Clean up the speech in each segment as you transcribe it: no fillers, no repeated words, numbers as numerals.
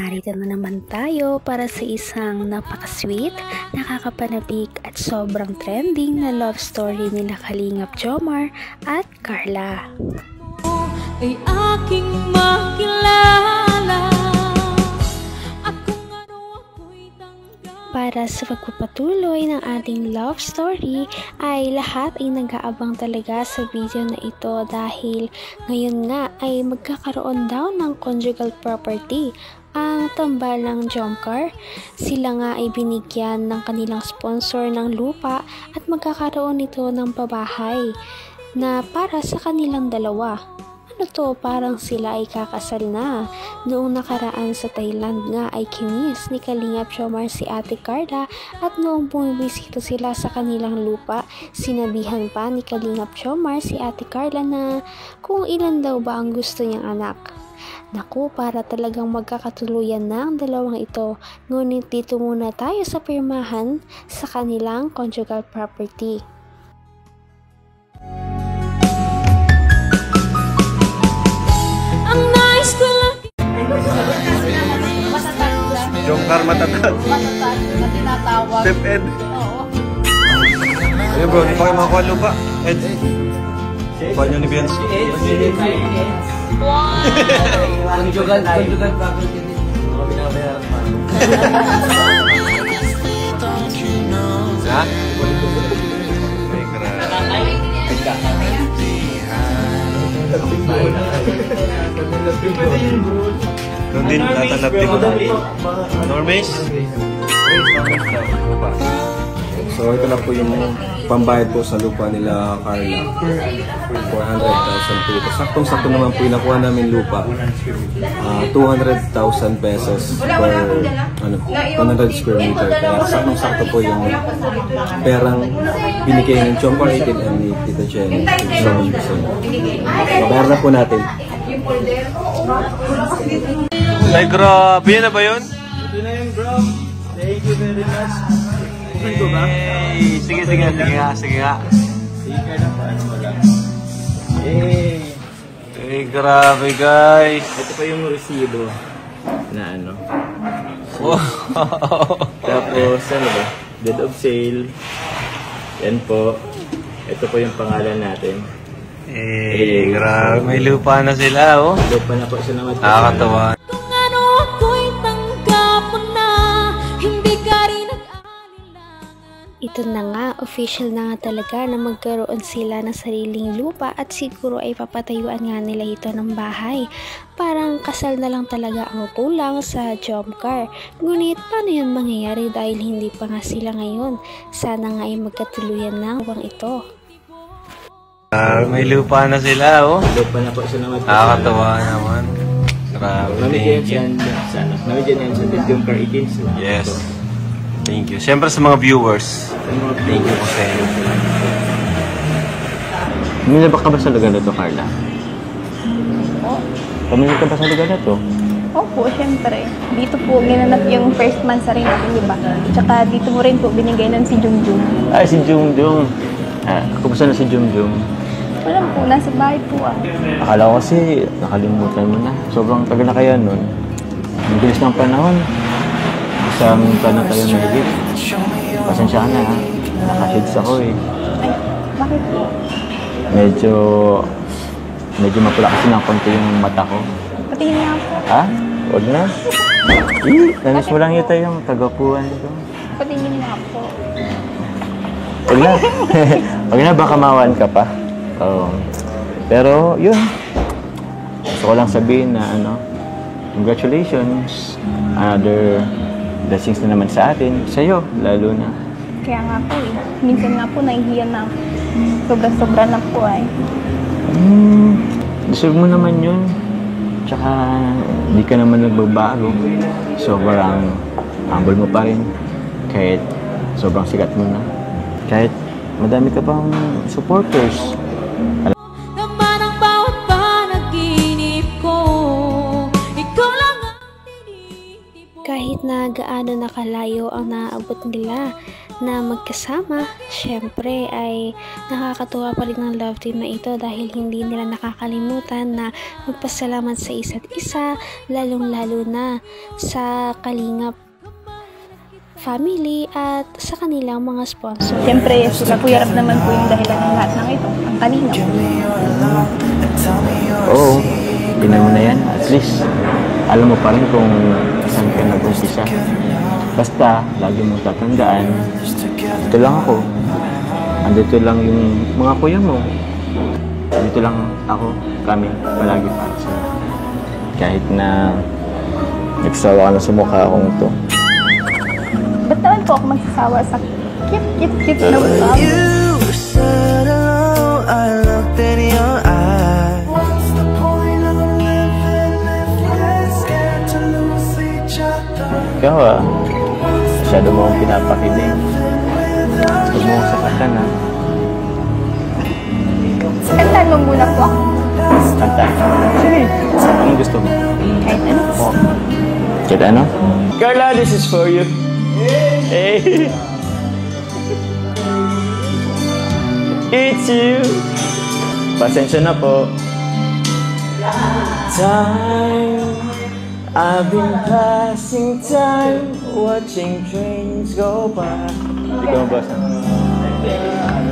narito na naman tayo para sa isang napaka-sweet, nakakapanabik at sobrang trending na love story nila Kalingap Jomar at Carla. Ay aking makilala. Para sa pagpapatuloy ng ating love story ay lahat ay nag-aabang talaga sa video na ito dahil ngayon nga ay magkakaroon daw ng conjugal property ang tambalang Jomcar. Sila nga ay binigyan ng kanilang sponsor ng lupa at magkakaroon ito ng pabahay na para sa kanilang dalawa. Ano to, parang sila ay kakasal na. Noong nakaraan sa Thailand nga ay kinis ni Kalingap Jomar si Ate Carla at noong bumibisita sila sa kanilang lupa, sinabihan pa ni Kalingap Jomar si Ate Carla na kung ilan daw ba ang gusto niyang anak. Naku, para talagang magkakatuluyan na ang dalawang ito. Ngunit dito muna tayo sa pirmahan sa kanilang conjugal property. Jomcar matatag. Matatag na tinatawag. Step Ed. Oo. Ayun bro, di pa kayo makakuha lupa. Ed. Kuha nyo ni Bianci. Wow! Conjugal property din. Mga binabayaran pa. Ha? May doon din tatanapin ko na. Normies? So ito na po yung pambayad po sa lupa nila Carla. 400,000 po ito. Saktong-sakto naman po yung nakuha namin lupa. 200,000 pesos per 100 square meter. Kaya saktong-sakto po yung perang binigay ng Jomcar 18 and ni Tita Jenny. Babayaran na po natin. Ay grabe, yan na ba yun? Ito na yun bro. Thank you very much. Okay ko ba? Sige nga. Sige na paano mo lang. Ay grabe guys. Ito pa yung resibo na ano. Wow. Tapos ano ba? Deed of sale. Yan po. Ito po yung pangalan natin. Grabe. May lupa na sila oh. Lupa na po sila. Nakakatawa. Kung ano ako'y tanggap mo na, hindi ka rin nag-aalilangan. Ito na nga, official na nga talaga na magkaroon sila ng sariling lupa at siguro ay papatayuan nga nila ito ng bahay. Parang kasal na lang talaga ang kulang sa Jomcar. Ngunit paano yun mangyayari dahil hindi pa nga sila ngayon? Sana nga ay magkatuluyan na ang ito. May lupa na sila oh. Lupa na po sila. Nakakatawa naman. Grabe. Namigyan yan sa ano. Namigyan yan sa Jomcar 18. Yes. Thank you. Siyempre sa mga viewers. Thank you po sa inyo. Pamilya ka ba sa lugar na to, Carla? Oo. Pamilya ka ba sa lugar na to? Opo, syempre. Dito po ginanap yung first month sa rin natin, di ba? Tsaka dito mo rin po binigay ng si Jungjung. Ay, si Jungjung. Kumusta na si Jungjung? Wala po, nasa bahay po ah. Akala ko kasi nakalimutan mo na. Sobrang tagal na kaya nun. Ang bilis ng panahon. Isang taon na tayo na higit. Pasensya ka na ha. Nakashades ako eh. Ay, bakit po? Medyo mapula kasi ng konti yung mata ko. Patingin nga po. Ha? Huwag na. Namiss mo lang yata yung tagapuan dito. Patingin nga po. Huwag na. Huwag na, baka mawan ka pa. Oo. Pero, yun. Gusto ko lang sabihin na, congratulations. Another blessings na naman sa atin. Sa'yo, lalo na. Kaya nga po eh. Minsan nga po nahihiya na ako. Sobra-sobra na po ay. Deserve mo naman yun. Tsaka, hindi ka naman nagbabago. Sobrang humble mo pa rin. Kahit sobrang sikat mo na. Kahit madami ka pang supporters. Naman ang bawat panaginip ko, ikaw lang ang tinitipon. Kahit kahit na gaano nakalayo ang naabot nila na magkasama, syempre ay nakakatuwa pa rin ang love team na ito dahil hindi nila nakakalimutan na magpasalamat sa isa't isa, lalong-lalo na sa Kalingap family at sa kanilang mga sponsor. Siyempre, sila Kuya Rap naman po yung dahilan ng lahat ng ito, ang Kalingap. Oo, tinan mo na yan. At least, alam mo pa rin kung saan ka nag-umpisa. Basta, lagi mong tatandaan, ito lang ako. Andito lang yung mga kuya mo. Andito lang ako, kami, palagi para sa'yo. Kahit na nagsawa ka na sa mukha akong ito. Ba't naman po ako magsasawa sa cute na mukha? Ikaw masyado mo akong pinapakilig. Huwag mo akong sakatan ha. Kantaan mo muna po ako. Kanta? Sige. Anong gusto mo? Kahit ano po. Kahit ano? Carla, this is for you. Hey! It's you! Pasensya na po. Time, I've been passing time, watching trains go by. Hindi ko mabasa.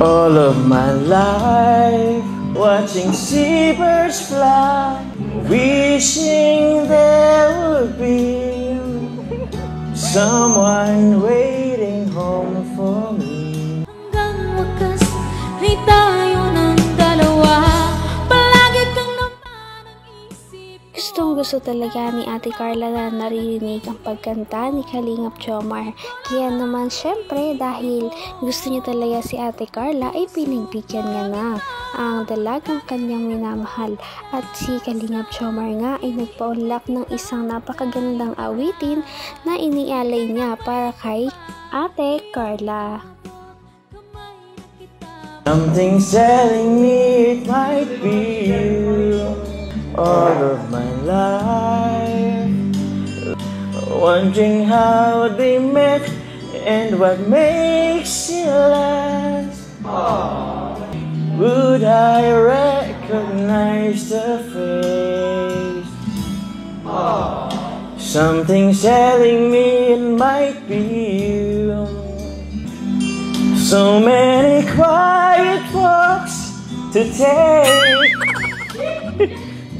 All of my life, watching seabirds fly, wishing there would be someone waiting home for me. Hanggang wakas ay tayo ng dalawa, palagi kang naman ang isip. Gustong-gusto talaga ni Ate Carla na naririnig ang pagkanta ni Kalingap Jomar. Kaya naman syempre dahil gusto niya talaga si Ate Carla ay pinagbigyan niya na ang dalagang kanyang minamahal. At si Kalingap Jomar nga ay nagpaunlak ng isang napakagandang awitin na inialay niya para kay Ate Carla. Something's telling me it might be you. All of my life, wondering how they met and what makes it last. Would I recognize the face? Something's telling me it might be you. So many quiet walks to take,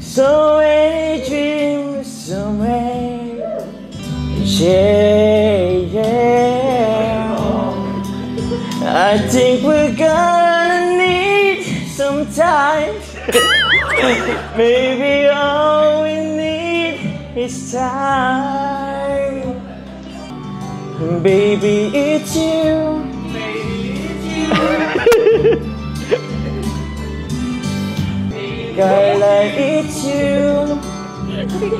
so many dreams, so many, yeah. I think we're gonna need some time. Maybe all we need is time. Baby, it's you. Carla, it's you.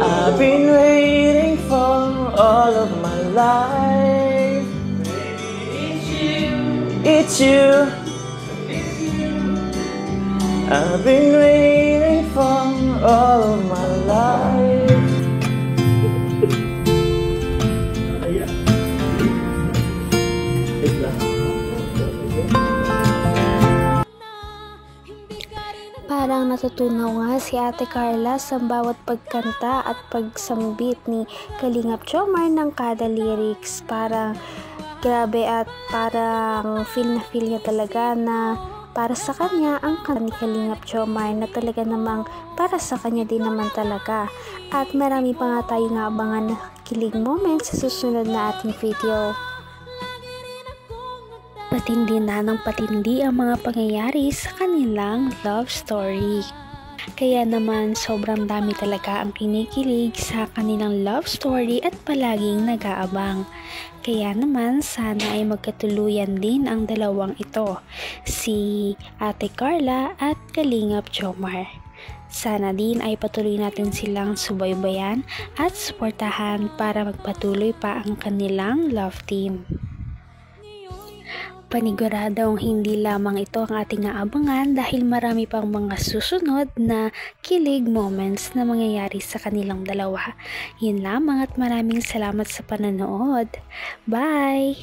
I've been waiting for all of my life. It's you. I've been waiting for all of my life. Parang natutunaw nga si Ate Carla sa bawat pagkanta at pagsambit ni Kalingap Jomar ng kada lyrics. Parang grabe at parang feel na feel niya talaga na para sa kanya ang kanta ni Kalingap Jomar na talaga namang para sa kanya din naman talaga. At marami pa nga tayong abangan na kilig moments sa susunod na ating video. Patindi na ng patindi ang mga pangyayari sa kanilang love story. Kaya naman sobrang dami talaga ang kinikilig sa kanilang love story at palaging nag-aabang. Kaya naman sana ay magkatuluyan din ang dalawang ito, si Ate Carla at Kalingap Jomar. Sana din ay patuloy natin silang subaybayan at suportahan para magpatuloy pa ang kanilang love team. Paniguradong hindi lamang ito ang ating aabangan dahil marami pang mga susunod na kilig moments na mangyayari sa kanilang dalawa. Yun lamang at maraming salamat sa pananood. Bye!